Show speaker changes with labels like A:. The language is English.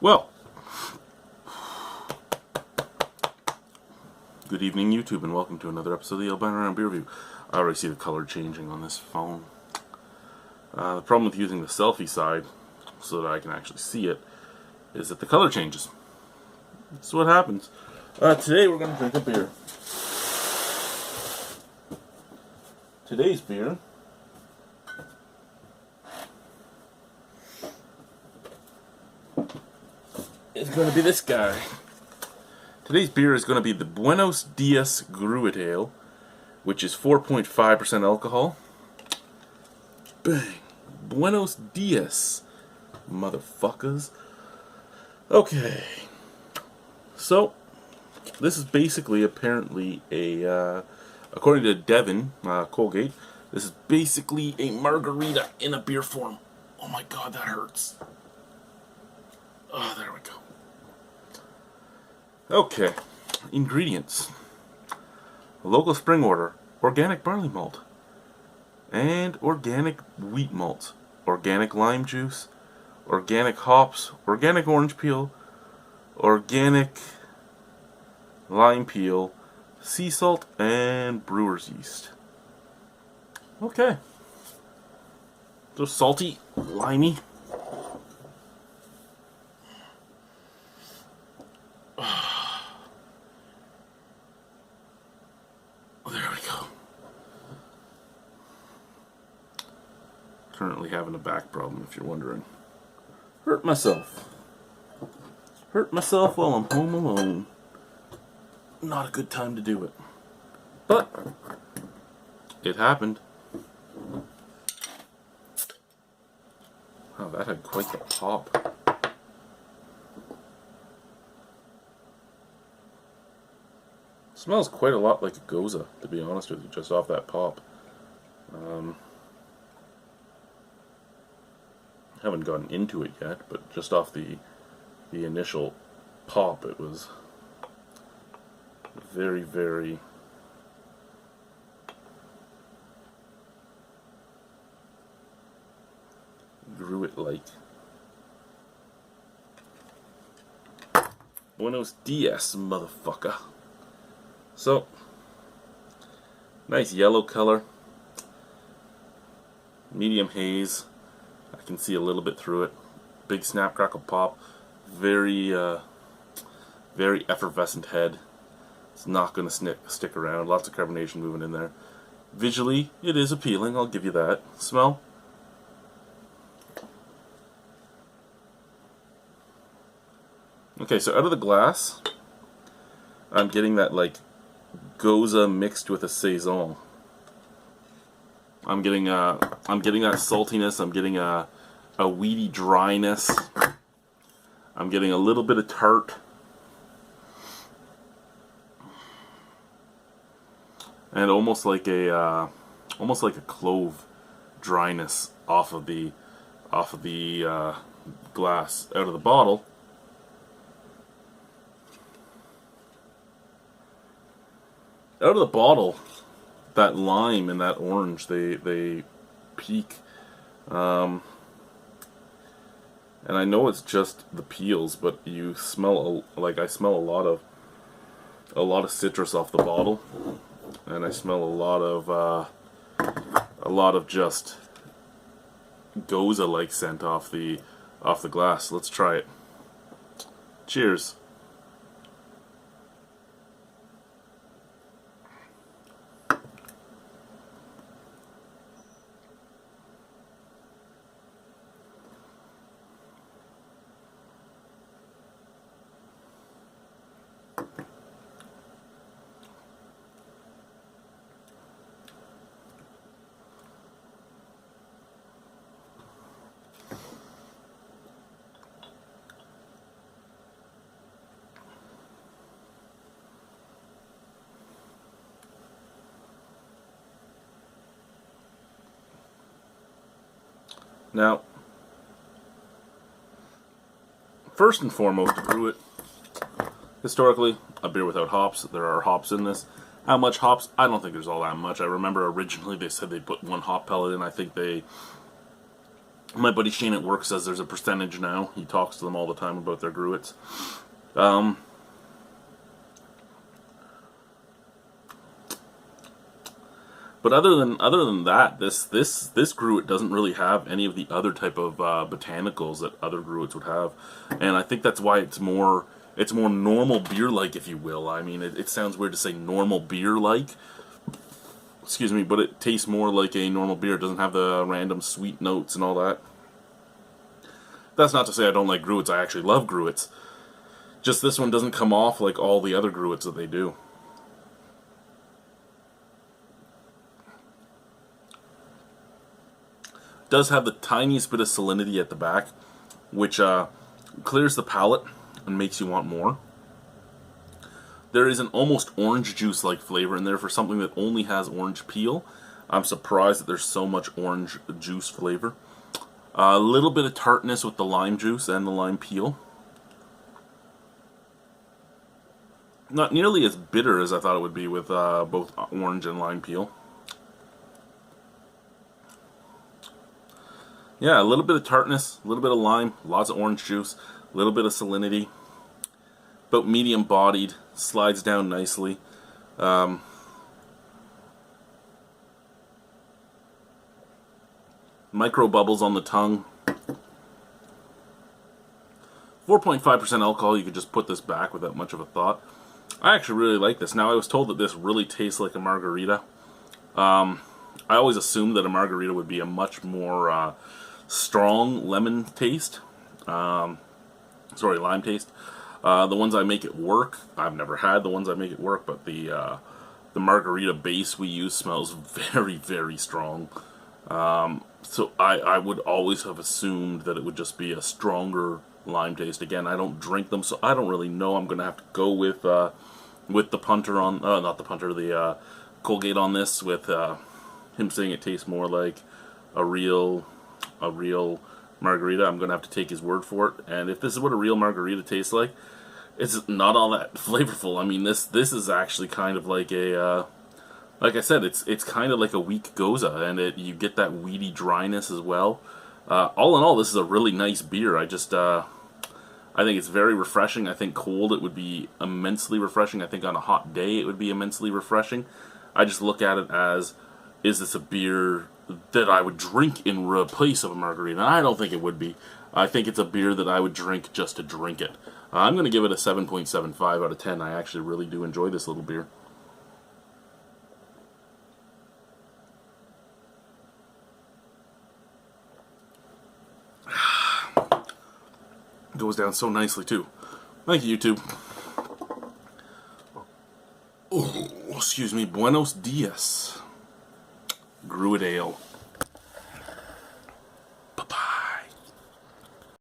A: Well, good evening YouTube and welcome to another episode of the Albino Rhino Beer Review. I already see the color changing on this phone. The problem with using the selfie side so that I can actually see it is that the color changes. That's what happens. Today we're going to drink a beer. Today's beer is going to be this guy. Today's beer is going to be the Buenos Gruit Ale, which is 4.5% alcohol. Bang. Buenos Dias, motherfuckers. Okay. So, this is basically, apparently, according to Devin, Colgate, this is basically a margarita in a beer form. Oh my god, that hurts. Oh, there we go. Okay, ingredients. A local spring water, organic barley malt, and organic wheat malt, organic lime juice, organic hops, organic orange peel, organic lime peel, sea salt, and brewer's yeast. Okay. So salty, limey. There we go. Currently having a back problem, if you're wondering. Hurt myself. Hurt myself while I'm home alone. Not a good time to do it. But it happened. Wow, that had quite the pop. Smells quite a lot like a Goza, to be honest with you, just off that pop. Haven't gotten into it yet, but just off the initial pop, it was very, very Gruit-like. Buenos Dias, motherfucker. So, nice yellow color, medium haze. I can see a little bit through it. Big snap, crackle, pop. Very, very effervescent head. It's not going to stick around. Lots of carbonation moving in there. Visually, it is appealing. I'll give you that. Smell. Okay, so out of the glass, I'm getting that like Goza mixed with a saison. I'm getting that saltiness. I'm getting a weedy dryness. I'm getting a little bit of tart, and almost like a clove dryness off of the glass. Out of the bottle, that lime and that orange, they peak. And I know it's just the peels, but you smell I smell a lot of citrus off the bottle, and I smell a lot of just Goza-like scent off the glass. Let's try it. Cheers. Now, first and foremost, Gruit, historically, a beer without hops. There are hops in this. How much hops? I don't think there's all that much. I remember originally they said they put one hop pellet in. I think they My buddy Shane at work says there's a percentage now. He talks to them all the time about their Gruits. But other than that, this Gruit doesn't really have any of the other type of botanicals that other Gruits would have, and I think that's why it's more normal beer-like, if you will. I mean, it sounds weird to say normal beer-like. Excuse me, but it tastes more like a normal beer. It doesn't have the random sweet notes and all that. That's not to say I don't like Gruits. I actually love Gruits. Just this one doesn't come off like all the other Gruits that they do. Does have the tiniest bit of salinity at the back, which clears the palate and makes you want more. There is an almost orange juice-like flavor in there for something that only has orange peel. I'm surprised that there's so much orange juice flavor. A little bit of tartness with the lime juice and the lime peel. Not nearly as bitter as I thought it would be with both orange and lime peel. Yeah, a little bit of tartness, a little bit of lime, lots of orange juice, a little bit of salinity. About medium bodied, slides down nicely. Micro bubbles on the tongue. 4.5% alcohol, you could just put this back without much of a thought. I actually really like this. Now, I was told that this really tastes like a margarita. I always assumed that a margarita would be a much more strong lemon taste. Sorry, lime taste. The ones I make at work, I've never had the ones I make at work, but the margarita base we use smells very, very strong. So I would always have assumed that it would just be a stronger lime taste. Again, I don't drink them, so I don't really know. I'm going to have to go with the punter on, not the punter, the Colgate on this, with him saying it tastes more like a real margarita. I'm going to have to take his word for it. And if this is what a real margarita tastes like, it's not all that flavorful. I mean, this is actually kind of like a, like I said, it's kind of like a weak Goza, and you get that weedy dryness as well. All in all, this is a really nice beer. I think it's very refreshing. I think cold it would be immensely refreshing. I think on a hot day it would be immensely refreshing. I just look at it as, is this a beer that I would drink in replace of a margarita? And I don't think it would be. I think it's a beer that I would drink just to drink it. I'm going to give it a 7.75 out of 10. I actually really do enjoy this little beer. Goes down so nicely too. Thank you, YouTube. Oh, excuse me. Buenos Dias. Gruit Ale.